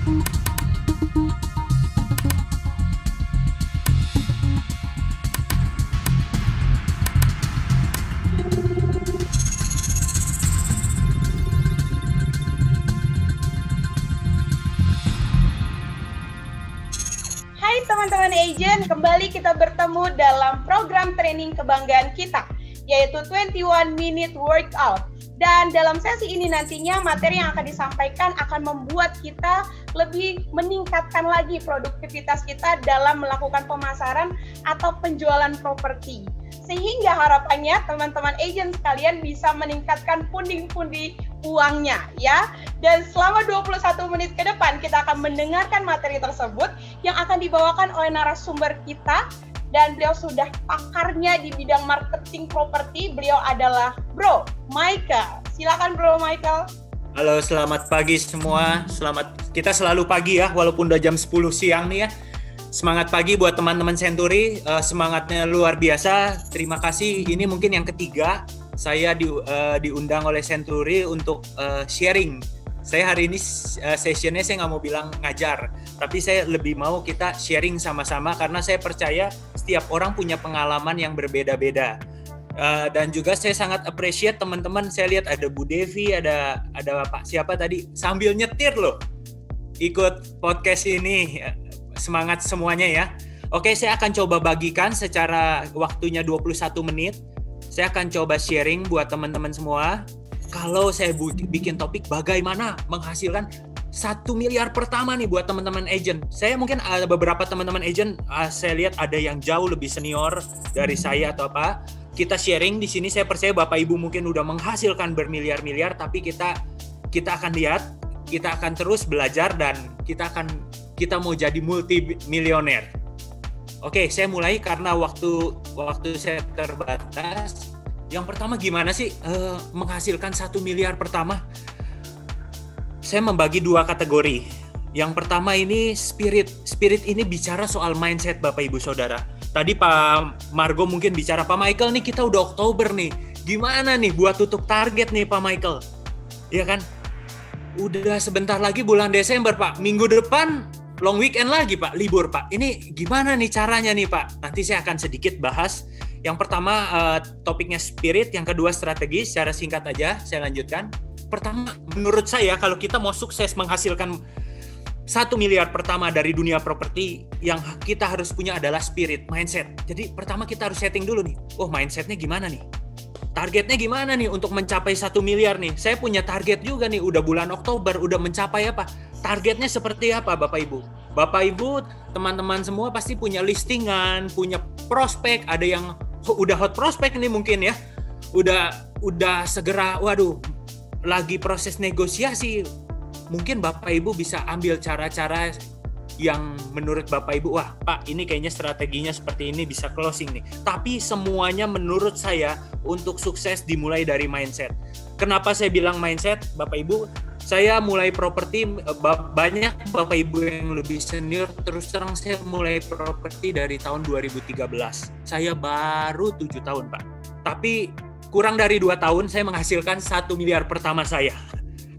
Hai teman-teman agent, kembali kita bertemu dalam program training kebanggaan kita, yaitu 21 Minute Workout. Dan dalam sesi ini nantinya materi yang akan disampaikan akan membuat kita lebih meningkatkan lagi produktivitas kita dalam melakukan pemasaran atau penjualan properti. Sehingga harapannya teman-teman agent sekalian bisa meningkatkan pundi-pundi uangnya ya. Dan selama 21 menit ke depan kita akan mendengarkan materi tersebut yang akan dibawakan oleh narasumber kita, dan beliau sudah pakarnya di bidang marketing properti. Beliau adalah Bro Michael. Silakan Bro Michael. Halo, selamat pagi semua. Kita selalu pagi ya, walaupun udah jam 10 siang nih ya. Semangat pagi buat teman-teman Century, semangatnya luar biasa. Terima kasih. Ini mungkin yang ketiga saya diundang oleh Century untuk sharing. Saya hari ini sessionnya saya nggak mau bilang ngajar, tapi saya lebih mau kita sharing sama-sama karena saya percaya setiap orang punya pengalaman yang berbeda-beda. Dan juga saya sangat appreciate teman-teman. Saya lihat ada Bu Devi, ada Pak siapa tadi sambil nyetir loh ikut podcast ini. Semangat semuanya ya. Oke, saya akan coba bagikan secara waktunya 21 menit. Saya akan coba sharing buat teman-teman semua. Kalau saya bikin topik bagaimana menghasilkan 1 miliar pertama nih buat teman-teman agent. Saya mungkin ada beberapa teman-teman agent, saya lihat ada yang jauh lebih senior dari saya atau apa. Kita sharing di sini, saya percaya Bapak Ibu mungkin udah menghasilkan bermiliar-miliar, tapi kita akan lihat, kita akan terus belajar dan kita mau jadi multimilioner. Oke, saya mulai karena waktu saya terbatas. Yang pertama gimana sih menghasilkan 1 miliar pertama? Saya membagi 2 kategori. Yang pertama ini spirit. Spirit ini bicara soal mindset Bapak Ibu Saudara. Tadi Pak Margo mungkin bicara, Pak Michael nih kita udah Oktober nih. Gimana nih buat tutup target nih Pak Michael? Iya kan? Udah sebentar lagi bulan Desember Pak. Minggu depan long weekend lagi Pak, libur Pak. Ini gimana nih caranya nih Pak? Nanti saya akan sedikit bahas. Yang pertama topiknya spirit, yang kedua strategi. Secara singkat aja saya lanjutkan. Pertama, menurut saya kalau kita mau sukses menghasilkan 1 miliar pertama dari dunia properti, yang kita harus punya adalah spirit, mindset. Jadi pertama kita harus setting dulu nih. Oh, mindsetnya gimana nih? Targetnya gimana nih untuk mencapai 1 miliar nih? Saya punya target juga nih, udah bulan Oktober, udah mencapai apa? Targetnya seperti apa Bapak Ibu? Bapak Ibu, teman-teman semua pasti punya listingan, punya prospek, ada yang udah hot prospek nih mungkin ya. Udah segera, waduh, lagi proses negosiasi. Mungkin Bapak Ibu bisa ambil cara-cara yang menurut Bapak Ibu, wah Pak ini kayaknya strateginya seperti ini bisa closing nih. Tapi semuanya menurut saya untuk sukses dimulai dari mindset. Kenapa saya bilang mindset Bapak Ibu? Saya mulai properti, banyak Bapak Ibu yang lebih senior, terus terang saya mulai properti dari tahun 2013. Saya baru 7 tahun Pak. Tapi kurang dari 2 tahun saya menghasilkan 1 miliar pertama saya.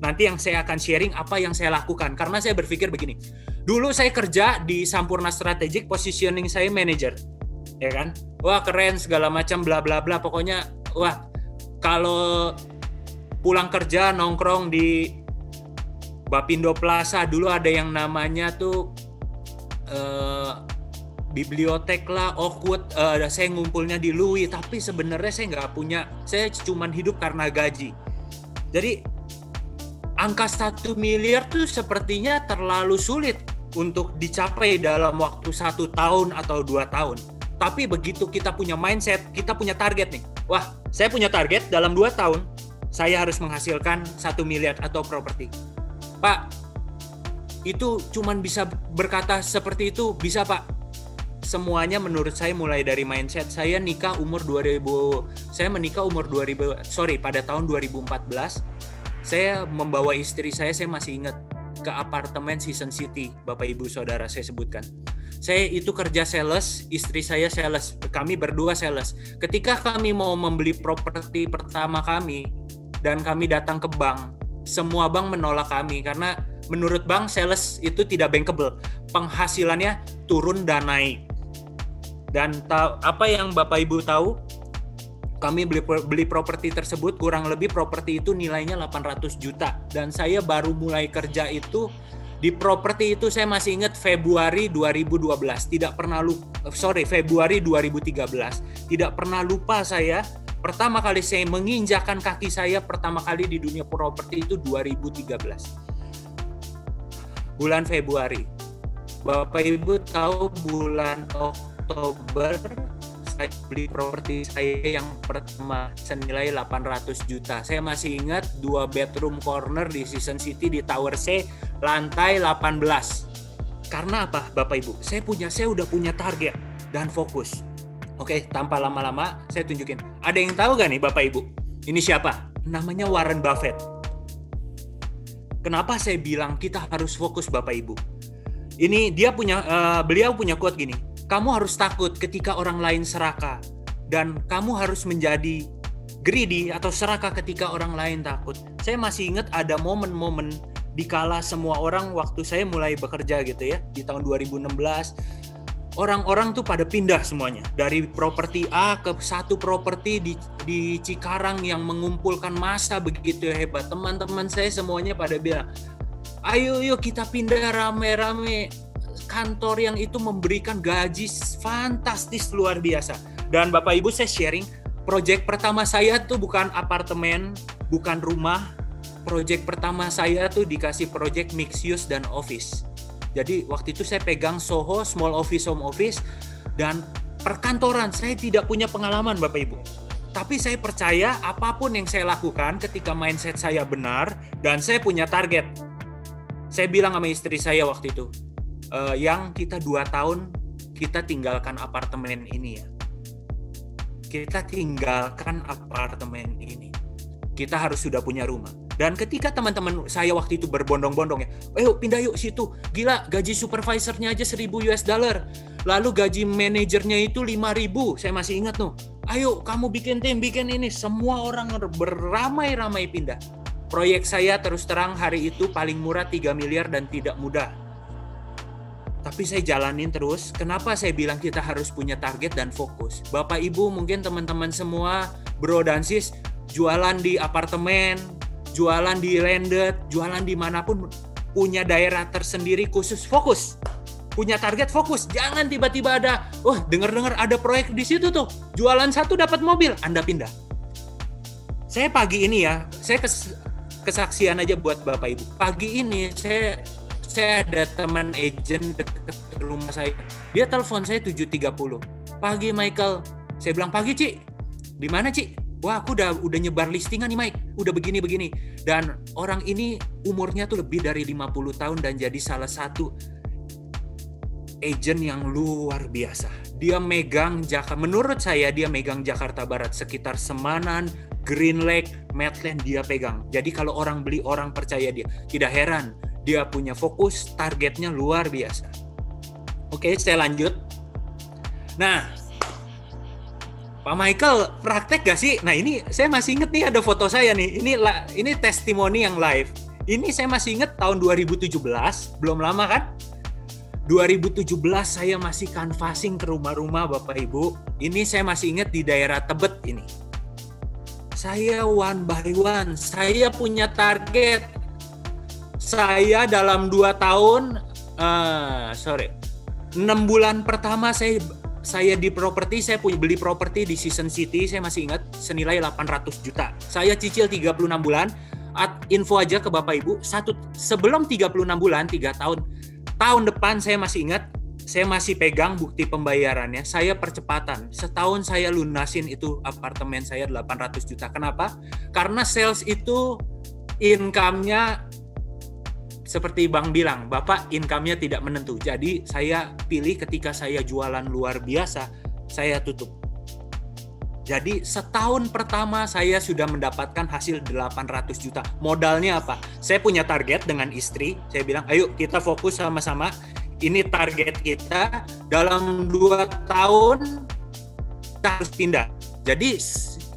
Nanti yang saya akan sharing apa yang saya lakukan. Karena saya berpikir begini, dulu saya kerja di Sampurna Strategic, positioning saya manager, ya kan? Wah keren segala macam bla bla bla. Pokoknya wah kalau pulang kerja nongkrong di Bapindo Plaza, dulu ada yang namanya tuh bibliotek lah, Oakwood, saya ngumpulnya di Louis. Tapi sebenarnya saya nggak punya, saya cuma hidup karena gaji. Jadi angka 1 miliar tuh sepertinya terlalu sulit untuk dicapai dalam waktu 1 tahun atau 2 tahun. Tapi begitu kita punya mindset, kita punya target nih. Wah, saya punya target dalam 2 tahun, saya harus menghasilkan 1 miliar atau properti. Pak, itu cuman bisa berkata seperti itu, bisa Pak? Semuanya menurut saya mulai dari mindset. Saya menikah umur 2014. Saya membawa istri saya masih ingat, ke apartemen Season City, Bapak Ibu Saudara saya sebutkan. Saya itu kerja sales, istri saya sales, kami berdua sales. Ketika kami mau membeli properti pertama kami, dan kami datang ke bank, semua bank menolak kami karena menurut bank sales itu tidak bankable. Penghasilannya turun dan naik. Dan apa yang Bapak Ibu tahu? Kami beli properti tersebut, kurang lebih properti itu nilainya 800 juta. Dan saya baru mulai kerja itu, di properti itu saya masih ingat Februari 2012. Februari 2013. Tidak pernah lupa saya, pertama kali saya menginjakan kaki saya pertama kali di dunia properti itu 2013. Bulan Februari. Bapak Ibu tahu bulan Oktober saya beli properti saya yang pertama senilai 800 juta. Saya masih ingat 2 bedroom corner di Season City di Tower C, lantai 18. Karena apa, Bapak Ibu? Saya udah punya target dan fokus. Oke, tanpa lama-lama saya tunjukin. Ada yang tahu gak nih Bapak Ibu? Ini siapa? Namanya Warren Buffett. Kenapa saya bilang kita harus fokus Bapak Ibu? Ini beliau punya quote gini. Kamu harus takut ketika orang lain serakah, dan kamu harus menjadi greedy atau serakah ketika orang lain takut. Saya masih ingat ada momen-momen dikala semua orang waktu saya mulai bekerja gitu ya, di tahun 2016, orang-orang tuh pada pindah semuanya dari properti A ke satu properti di Cikarang yang mengumpulkan massa begitu hebat. Teman-teman saya semuanya pada bilang, ayo kita pindah rame-rame. Kantor yang itu memberikan gaji fantastis luar biasa. Dan Bapak Ibu saya sharing, proyek pertama saya tuh bukan apartemen, bukan rumah. Proyek pertama saya tuh dikasih proyek mixed use dan office. Jadi waktu itu saya pegang Soho, small office, home office, dan perkantoran. Saya tidak punya pengalaman Bapak Ibu. Tapi saya percaya apapun yang saya lakukan ketika mindset saya benar dan saya punya target. Saya bilang sama istri saya waktu itu, yang kita 2 tahun kita tinggalkan apartemen ini ya. Kita tinggalkan apartemen ini. Kita harus sudah punya rumah. Dan ketika teman-teman saya waktu itu berbondong-bondong ya, ayo pindah yuk situ. Gila, gaji supervisornya aja $1.000. Lalu gaji manajernya itu 5.000. Saya masih ingat tuh. Ayo kamu bikin tim, bikin ini. Semua orang beramai-ramai pindah. Proyek saya terus terang hari itu paling murah 3 miliar dan tidak mudah. Tapi saya jalanin terus. Kenapa saya bilang kita harus punya target dan fokus? Bapak Ibu mungkin teman-teman semua, bro dan sis, jualan di apartemen, jualan di landed, jualan dimanapun, punya daerah tersendiri khusus, fokus. Punya target, fokus. Jangan tiba-tiba ada, dengar-dengar ada proyek di situ tuh, jualan 1 dapat mobil, Anda pindah. Saya pagi ini ya, saya kesaksian aja buat Bapak Ibu. Pagi ini saya ada teman agent dekat rumah saya. Dia telepon saya 7.30. Pagi Michael. Saya bilang, pagi Ci. Di mana Ci? Wah, aku udah nyebar listingan nih Mike. Udah begini-begini. Dan orang ini umurnya tuh lebih dari 50 tahun dan jadi salah satu agent yang luar biasa. Dia megang menurut saya dia megang Jakarta Barat, sekitar Semanan, Green Lake, Medland dia pegang. Jadi kalau orang beli, orang percaya dia. Tidak heran. Dia punya fokus, targetnya luar biasa. Oke, saya lanjut. Nah, Pak Michael praktek gak sih? Nah ini saya masih inget nih ada foto saya nih. Ini testimoni yang live. Ini saya masih inget tahun 2017, belum lama kan? 2017 saya masih canvassing ke rumah-rumah Bapak Ibu. Ini saya masih inget di daerah Tebet ini. Saya one by one, saya punya target. Saya dalam 2 tahun, 6 bulan pertama saya di properti, saya beli properti di Season City, saya masih ingat, senilai 800 juta. Saya cicil 36 bulan, info aja ke Bapak Ibu, sebelum 36 bulan, 3 tahun, tahun depan saya masih ingat, saya masih pegang bukti pembayarannya, saya percepatan. Setahun saya lunasin itu apartemen saya 800 juta. Kenapa? Karena sales itu income-nya seperti Bang bilang, Bapak income-nya tidak menentu. Jadi saya pilih ketika saya jualan luar biasa, saya tutup. Jadi setahun pertama saya sudah mendapatkan hasil 800 juta. Modalnya apa? Saya punya target dengan istri. Saya bilang, ayo kita fokus sama-sama. Ini target kita. Dalam 2 tahun kita harus pindah. Jadi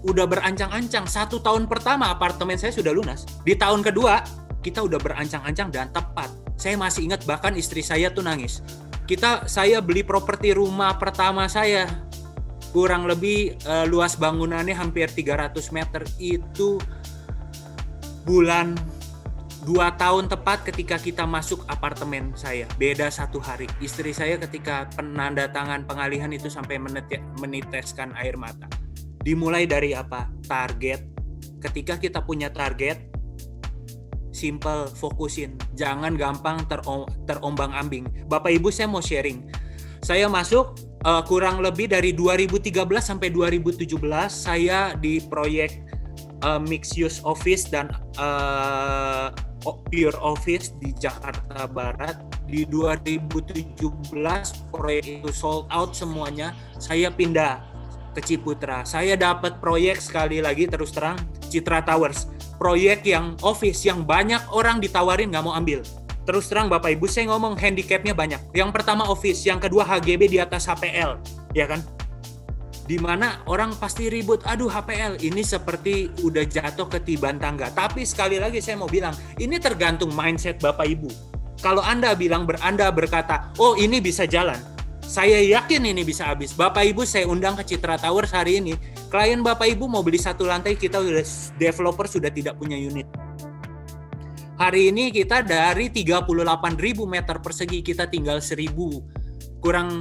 udah berancang-ancang. 1 tahun pertama apartemen saya sudah lunas. Di tahun kedua, kita udah berancang-ancang dan tepat. Saya masih ingat, bahkan istri saya tuh nangis. Saya beli properti rumah pertama saya, kurang lebih luas bangunannya hampir 300 meter, itu bulan 2 tahun tepat ketika kita masuk apartemen saya. Beda 1 hari. Istri saya ketika penandatangan pengalihan itu sampai meneteskan air mata. Dimulai dari apa? Target. Ketika kita punya target, simple, fokusin. Jangan gampang terombang-ambing. Bapak Ibu, saya mau sharing. Saya masuk kurang lebih dari 2013 sampai 2017 saya di proyek mixed use office dan pure office di Jakarta Barat. Di 2017 proyek itu sold out semuanya. Saya pindah ke Ciputra. Saya dapat proyek sekali lagi, terus terang, Citra Towers. Proyek yang office yang banyak orang ditawarin nggak mau ambil. Terus terang Bapak Ibu, saya ngomong handicapnya banyak. Yang pertama office, yang kedua HGB di atas HPL, ya kan? Dimana orang pasti ribut, aduh HPL, ini seperti udah jatuh ke tiban tangga. Tapi sekali lagi saya mau bilang, ini tergantung mindset Bapak Ibu. Kalau Anda berkata, oh ini bisa jalan, saya yakin ini bisa habis. Bapak Ibu, saya undang ke Citra Towers hari ini. Klien Bapak Ibu mau beli 1 lantai, kita developer sudah tidak punya unit. Hari ini kita dari 38.000 meter persegi, kita tinggal 1.000,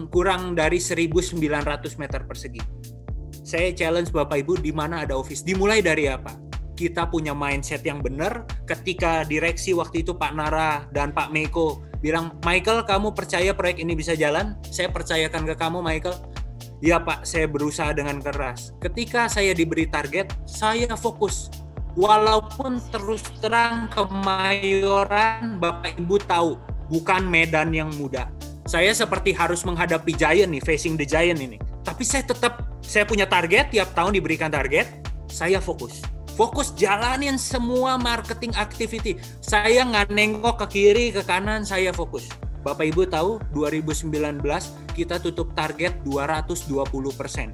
kurang dari 1.900 meter persegi. Saya challenge Bapak Ibu, di mana ada office. Dimulai dari apa? Kita punya mindset yang benar. Ketika direksi waktu itu Pak Nara dan Pak Meko bilang, Michael, kamu percaya proyek ini bisa jalan? Saya percayakan ke kamu, Michael. Ya Pak, saya berusaha dengan keras. Ketika saya diberi target, saya fokus. Walaupun terus terang Kemayoran, Bapak Ibu tahu, bukan medan yang mudah. Saya seperti harus menghadapi giant nih, facing the giant ini. Tapi saya punya target, tiap tahun diberikan target, saya fokus. Fokus jalanin semua marketing activity. Saya nggak nengok ke kiri, ke kanan, saya fokus. Bapak Ibu tahu, 2019 kita tutup target 220%.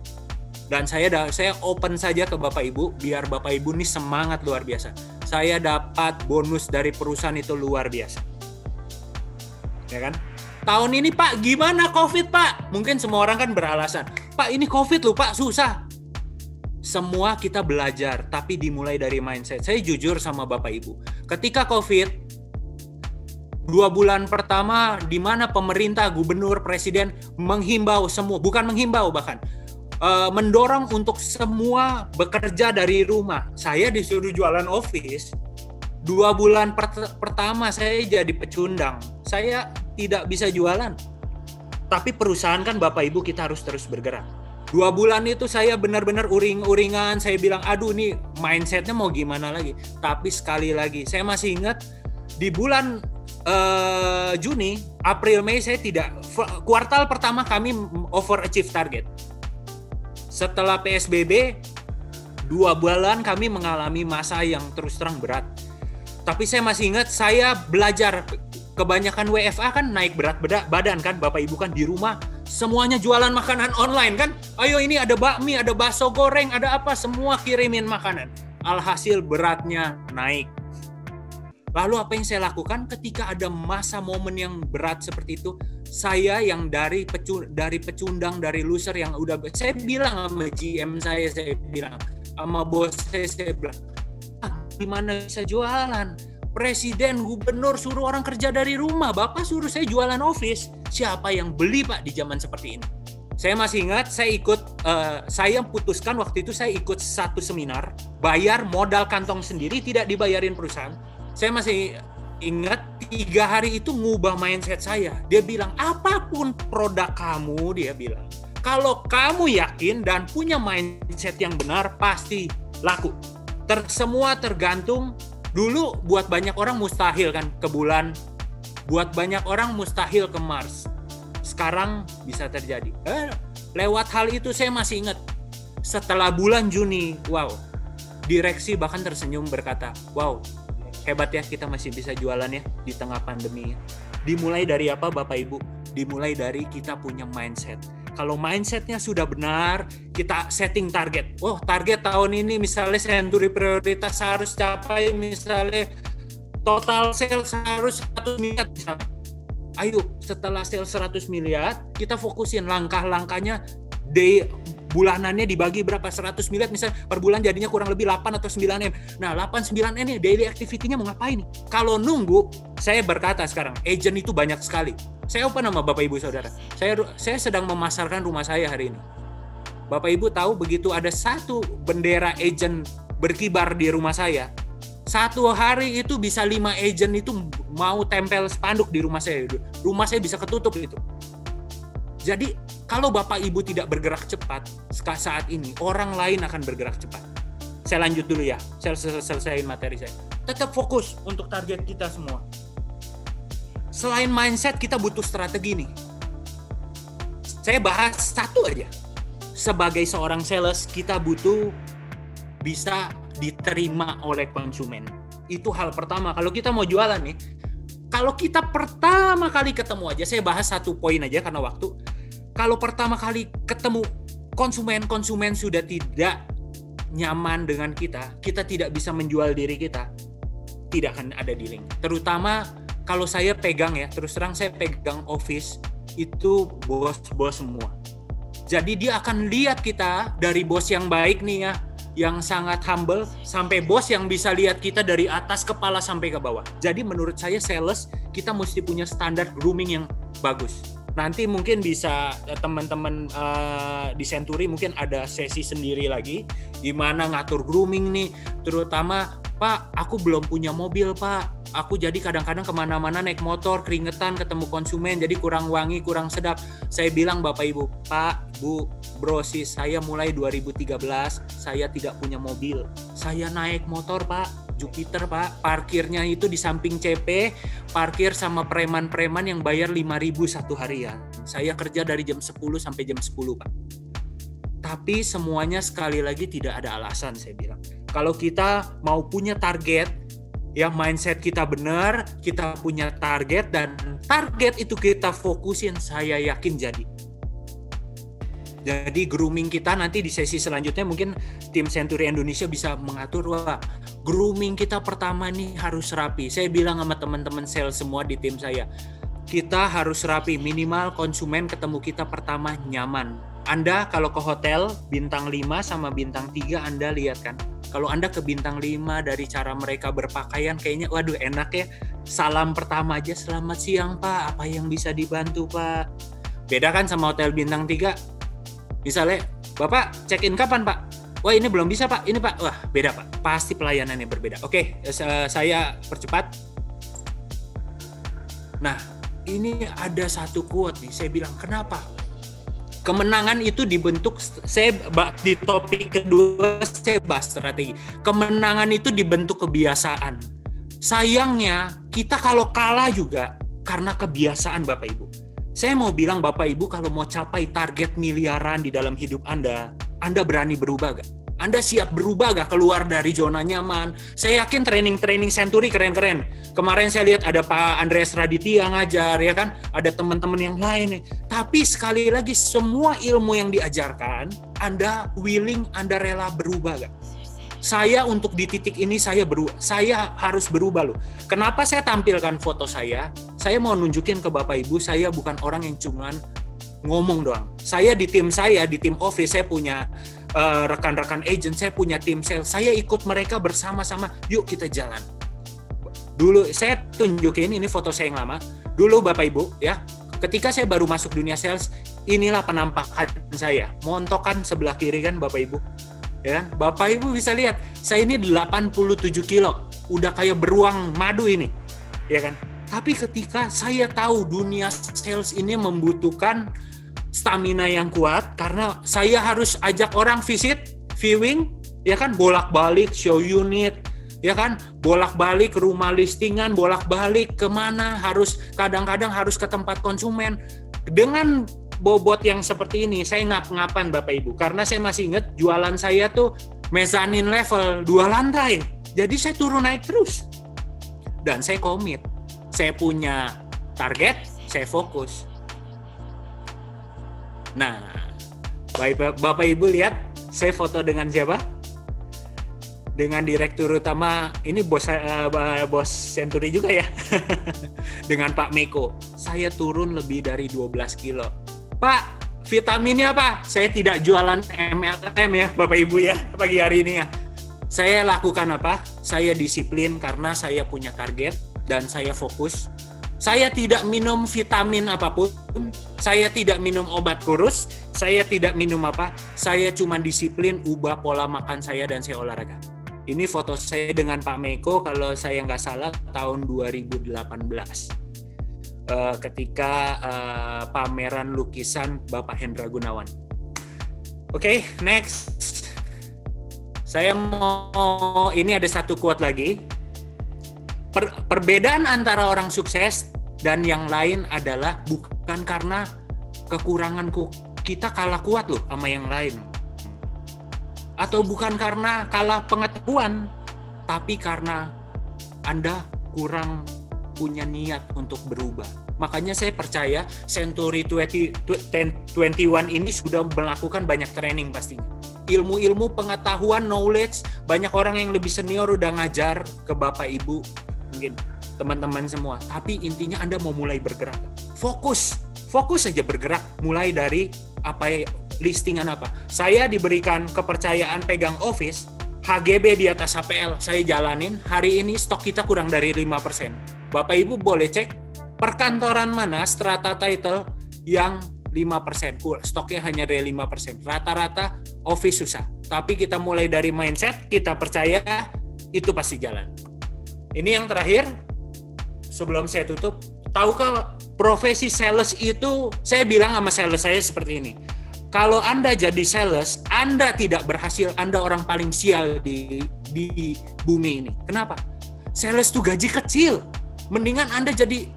Dan saya open saja ke Bapak Ibu, biar Bapak Ibu nih semangat luar biasa. Saya dapat bonus dari perusahaan itu luar biasa. Ya kan? Tahun ini Pak, gimana COVID Pak? Mungkin semua orang kan beralasan, Pak ini COVID loh Pak, susah. Semua kita belajar, tapi dimulai dari mindset. Saya jujur sama Bapak Ibu, ketika COVID, 2 bulan pertama di mana pemerintah, gubernur, presiden menghimbau semua, bukan menghimbau bahkan, mendorong untuk semua bekerja dari rumah. Saya disuruh jualan office. 2 bulan pertama saya jadi pecundang. Saya tidak bisa jualan. Tapi perusahaan kan Bapak Ibu, kita harus terus bergerak. 2 bulan itu saya benar-benar uring-uringan. Saya bilang, aduh nih mindsetnya mau gimana lagi. Tapi sekali lagi, saya masih ingat di bulan Juni, April, Mei saya tidak. Kuartal pertama kami overachieve target. Setelah PSBB, 2 bulan kami mengalami masa yang terus terang berat. Tapi saya masih ingat, saya belajar. Kebanyakan WFA kan naik berat badan kan, Bapak Ibu kan di rumah semuanya jualan makanan online kan. Ayo ini ada bakmi, ada bakso goreng, ada apa, semua kirimin makanan. Alhasil beratnya naik. Lalu apa yang saya lakukan ketika ada masa momen yang berat seperti itu? Saya yang dari pecundang, dari loser yang udah, saya bilang sama GM saya bilang sama bos saya bilang, gimana bisa jualan? Presiden, gubernur suruh orang kerja dari rumah, Bapak suruh saya jualan office. Siapa yang beli Pak di zaman seperti ini? Saya masih ingat, saya putuskan waktu itu saya ikut 1 seminar, bayar modal kantong sendiri, tidak dibayarin perusahaan. Saya masih ingat 3 hari itu ngubah mindset saya. Dia bilang, apapun produk kamu, dia bilang, kalau kamu yakin dan punya mindset yang benar, pasti laku. Semua tergantung. Dulu buat banyak orang mustahil kan ke bulan, buat banyak orang mustahil ke Mars. Sekarang bisa terjadi. Lewat hal itu saya masih ingat. Setelah bulan Juni, wow, direksi bahkan tersenyum berkata, wow, hebat ya kita masih bisa jualan ya di tengah pandemi. Dimulai dari apa Bapak Ibu? Dimulai dari kita punya mindset. Kalau mindsetnya sudah benar, kita setting target. Oh, target tahun ini misalnya Century prioritas harus capai misalnya total sales harus 100 miliar misalnya. Ayo, setelah sales 100 miliar, kita fokusin langkah-langkahnya, bulanannya dibagi berapa, 100 miliar misalnya per bulan jadinya kurang lebih 8 atau 9M. Nah, 8-9M ini daily activity-nya mau ngapain nih? Kalau nunggu, saya berkata sekarang, agent itu banyak sekali. Saya open sama Bapak Ibu Saudara. Saya sedang memasarkan rumah saya hari ini. Bapak Ibu tahu begitu ada satu bendera agent berkibar di rumah saya, satu hari itu bisa 5 agent itu mau tempel spanduk di rumah saya. Rumah saya bisa ketutup itu. Jadi kalau Bapak Ibu tidak bergerak cepat saat ini, orang lain akan bergerak cepat. Saya lanjut dulu ya. Saya selesaiin materi saya. Tetap fokus untuk target kita semua. Selain mindset, kita butuh strategi nih. Saya bahas satu aja. Sebagai seorang sales, kita butuh bisa diterima oleh konsumen. Itu hal pertama. Kalau kita mau jualan nih, kalau kita pertama kali ketemu aja, saya bahas satu poin aja karena waktu. Kalau pertama kali ketemu konsumen sudah tidak nyaman dengan kita tidak bisa menjual diri kita, tidak akan ada dealing. Terutama kalau saya pegang ya, terus terang saya pegang office, itu bos-bos semua. Jadi dia akan lihat kita dari bos yang baik nih ya, yang sangat humble, sampai bos yang bisa lihat kita dari atas kepala sampai ke bawah. Jadi menurut saya sales, kita mesti punya standar grooming yang bagus. Nanti mungkin bisa teman-teman di Century mungkin ada sesi sendiri lagi, gimana ngatur grooming nih, terutama Pak, aku belum punya mobil Pak. Aku jadi kadang-kadang kemana-mana naik motor, keringetan, ketemu konsumen, jadi kurang wangi, kurang sedap. Saya bilang Bapak Ibu, Pak, Bu, Bro, sis, saya mulai 2013, saya tidak punya mobil. Saya naik motor Pak, Jupiter Pak, parkirnya itu di samping CP, parkir sama preman-preman yang bayar 5.000 satu harian. Saya kerja dari jam 10 sampai jam 10 Pak. Tapi semuanya sekali lagi tidak ada alasan saya bilang. Kalau kita mau punya target, ya mindset kita benar, kita punya target dan target itu kita fokusin, saya yakin jadi. Jadi grooming kita nanti di sesi selanjutnya mungkin tim Century Indonesia bisa mengatur, wah grooming kita pertama nih harus rapi. Saya bilang sama teman-teman sales semua di tim saya, kita harus rapi, minimal konsumen ketemu kita pertama nyaman. Anda kalau ke hotel bintang 5 sama bintang 3 Anda lihat kan, kalau Anda ke bintang 5 dari cara mereka berpakaian kayaknya waduh enak ya, salam pertama aja, selamat siang Pak, apa yang bisa dibantu Pak. Beda kan sama hotel bintang 3, misalnya Bapak check in kapan Pak, wah ini belum bisa Pak, ini Pak, wah beda Pak, pasti pelayanannya berbeda. Oke, saya percepat. Nah ini ada satu quote nih, saya bilang kenapa kemenangan itu dibentuk, saya di topik kedua saya bahas strategi. Kemenangan itu dibentuk kebiasaan. Sayangnya kita kalau kalah juga karena kebiasaan Bapak Ibu. Saya mau bilang Bapak Ibu kalau mau capai target miliaran di dalam hidup Anda berani berubah gak? Anda siap berubah gak keluar dari zona nyaman? Saya yakin training Century keren-keren. Kemarin saya lihat ada Pak Andreas Raditya ngajar, ya kan? Ada teman-teman yang lain. Tapi sekali lagi semua ilmu yang diajarkan, Anda willing, Anda rela berubah gak? Saya untuk di titik ini saya harus berubah loh. Kenapa saya tampilkan foto saya? Saya mau nunjukin ke Bapak Ibu, saya bukan orang yang cuman ngomong doang. Saya di tim office, saya punya rekan-rekan agent, saya punya tim sales, saya ikut mereka bersama-sama, yuk kita jalan. Dulu saya tunjukin ini foto saya yang lama. Dulu Bapak Ibu ya, ketika saya baru masuk dunia sales, inilah penampakan saya. Montokan sebelah kiri kan Bapak Ibu. Ya kan? Bapak Ibu bisa lihat, saya ini 87 kilo, udah kayak beruang madu ini. Ya kan? Tapi ketika saya tahu dunia sales ini membutuhkan stamina yang kuat, karena saya harus ajak orang viewing, ya kan, bolak-balik show unit, ya kan, bolak-balik rumah listingan, bolak-balik kemana, kadang-kadang harus ke tempat konsumen. Dengan bobot yang seperti ini, saya ngap-ngapan Bapak Ibu, karena saya masih ingat jualan saya tuh mezzanine level 2 lantai, jadi saya turun naik terus, dan saya komit, saya punya target, saya fokus. Nah, Bapak Ibu lihat, saya foto dengan siapa? dengan direktur utama ini bos Century juga ya. Dengan Pak Meko. Saya turun lebih dari 12 kilo. Pak, vitaminnya apa? Saya tidak jualan MLM ya, Bapak Ibu ya, pagi hari ini ya. Saya lakukan apa? Saya disiplin karena saya punya target dan saya fokus. Saya tidak minum vitamin apapun, saya tidak minum obat kurus, saya tidak minum apa, saya cuma disiplin ubah pola makan saya dan saya olahraga. Ini foto saya dengan Pak Meko kalau saya nggak salah tahun 2018. Ketika pameran lukisan Bapak Hendra Gunawan. Oke, next. Saya mau, ini ada satu quote lagi. Perbedaan antara orang sukses dan yang lain adalah bukan karena kekurangan kita kalah kuat loh sama yang lain. Atau bukan karena kalah pengetahuan, tapi karena Anda kurang punya niat untuk berubah. Makanya saya percaya Century 21 ini sudah melakukan banyak training pastinya. Ilmu-ilmu, pengetahuan, knowledge, banyak orang yang lebih senior udah ngajar ke Bapak Ibu, mungkin teman-teman semua. Tapi intinya Anda mau mulai bergerak. Fokus saja bergerak, mulai dari listingan apa. Saya diberikan kepercayaan pegang office, HGB di atas HPL, saya jalanin. Hari ini stok kita kurang dari 5%. Bapak Ibu boleh cek perkantoran mana strata title yang 5%, stoknya hanya dari 5%. Rata-rata office susah. Tapi kita mulai dari mindset, kita percaya itu pasti jalan. Ini yang terakhir, sebelum saya tutup, tahukah profesi sales itu, saya bilang sama sales saya seperti ini. Kalau Anda jadi sales, Anda tidak berhasil, Anda orang paling sial di bumi ini. Kenapa? Sales tuh gaji kecil. Mendingan Anda jadi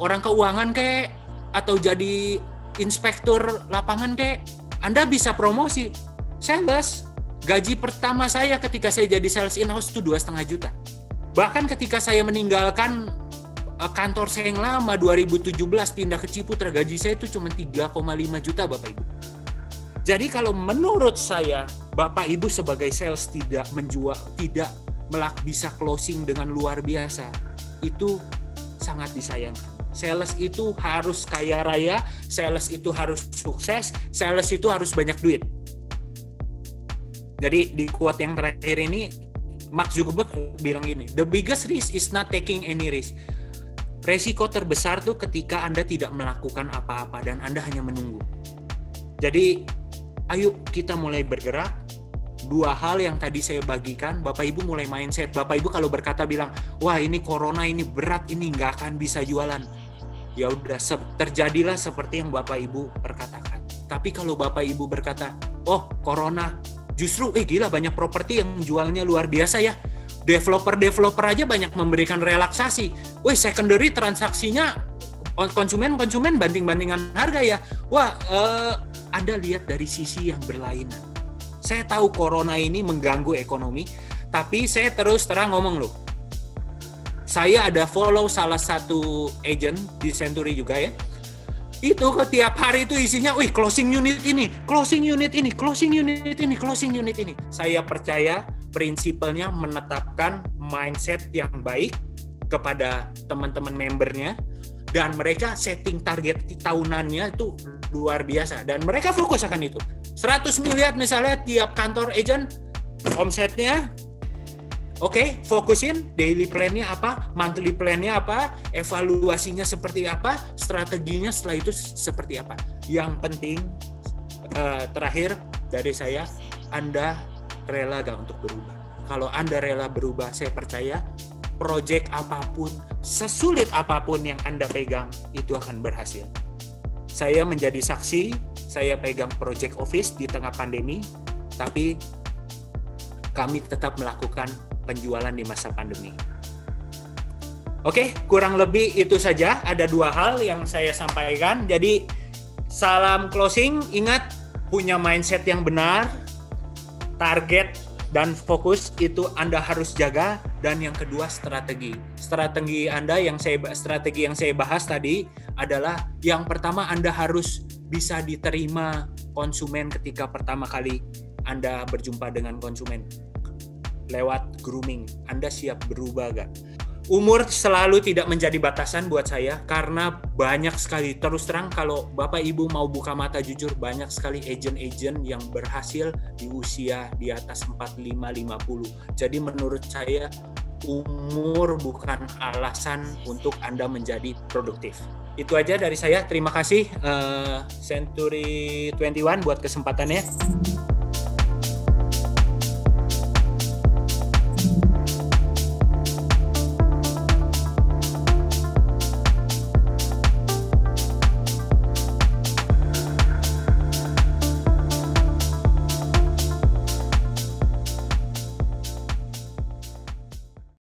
orang keuangan kayak, atau jadi inspektur lapangan kayak. Anda bisa promosi. Sales, gaji pertama saya ketika saya jadi sales in-house itu 2,5 juta. Bahkan ketika saya meninggalkan kantor saya yang lama 2017 pindah ke Ciputra, gaji saya itu cuma 3,5 juta Bapak Ibu. Jadi kalau menurut saya Bapak Ibu sebagai sales tidak menjual, tidak bisa closing dengan luar biasa, itu sangat disayangkan. Sales itu harus kaya raya, sales itu harus sukses, sales itu harus banyak duit. Jadi di quote yang terakhir ini Mark Zuckerberg bilang gini, the biggest risk is not taking any risk. Resiko terbesar tuh ketika Anda tidak melakukan apa-apa dan Anda hanya menunggu. Jadi, ayo kita mulai bergerak. 2 hal yang tadi saya bagikan, Bapak Ibu mulai mindset. Bapak Ibu kalau berkata bilang, wah ini corona, ini berat, ini nggak akan bisa jualan. Ya udah, terjadilah seperti yang Bapak Ibu perkatakan. Tapi kalau Bapak Ibu berkata, oh corona, justru gila banyak properti yang jualnya luar biasa ya. Developer aja banyak memberikan relaksasi. Secondary transaksinya konsumen banding-bandingan harga ya. Anda lihat dari sisi yang berlainan. Saya tahu corona ini mengganggu ekonomi, tapi saya terus terang ngomong loh. Saya ada follow salah satu agent di Century juga ya. Itu tiap hari itu isinya, closing unit ini. Saya percaya prinsipalnya menetapkan mindset yang baik kepada teman-teman membernya, dan mereka setting target tahunannya itu luar biasa dan mereka fokus akan itu. 100 miliar misalnya tiap kantor agent omsetnya, fokusin daily plan-nya apa, monthly plan-nya apa, evaluasinya seperti apa, strateginya setelah itu seperti apa. Yang penting terakhir dari saya, Anda rela gak untuk berubah. Kalau Anda rela berubah, saya percaya project apapun, sesulit apapun yang Anda pegang, itu akan berhasil. Saya menjadi saksi, saya pegang project office di tengah pandemi, tapi kami tetap melakukan penjualan di masa pandemi. Oke, kurang lebih itu saja. Ada 2 hal yang saya sampaikan. Jadi, salam closing, ingat punya mindset yang benar, target dan fokus itu Anda harus jaga. Dan yang kedua, strategi strategi yang saya bahas tadi adalah yang pertama, Anda harus bisa diterima konsumen ketika pertama kali Anda berjumpa dengan konsumen. lewat grooming. Anda siap berubah gak? Umur selalu tidak menjadi batasan buat saya karena banyak sekali, terus terang kalau Bapak Ibu mau buka mata jujur, banyak sekali agent-agent yang berhasil di usia di atas 45-50. Jadi menurut saya umur bukan alasan untuk Anda menjadi produktif. Itu aja dari saya. Terima kasih Century 21 buat kesempatannya.